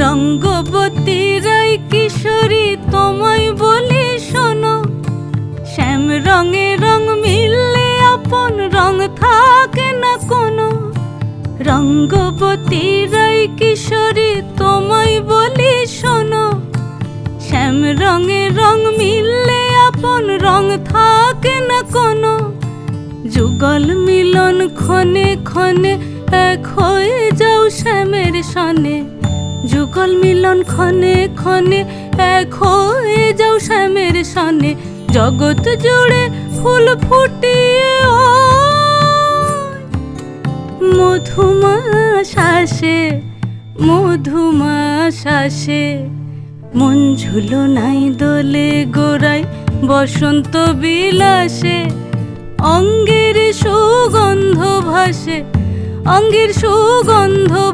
রঙ্গবতী রাই কিশোরী তোমায় বলি শোনো, শ্যাম রঙে রং মিললে আপন রং থাকে না কোনো। রঙ্গবতী রাই কিশোরী তোমায় বলি শোনো, শ্যাম রঙে রং মিললে আপন রং থাকে না কোনো। যুগল মিলন ক্ষণে ক্ষণে এক হয়ে যাও শ্যামের সনে, যুগল মিলন ক্ষণে ক্ষণে এক হয়ে যাও শ্যামের সনে। জগৎ জুড়ে ফুল ফুটিয়ে ও মধুমাস আসে, মধুমাস আসে। মন ঝুলো নাই দোলে গোড়ায় বসন্ত বিলাসে, অঙ্গের সুগন্ধ ভাসে, অঙ্গের সুগন্ধ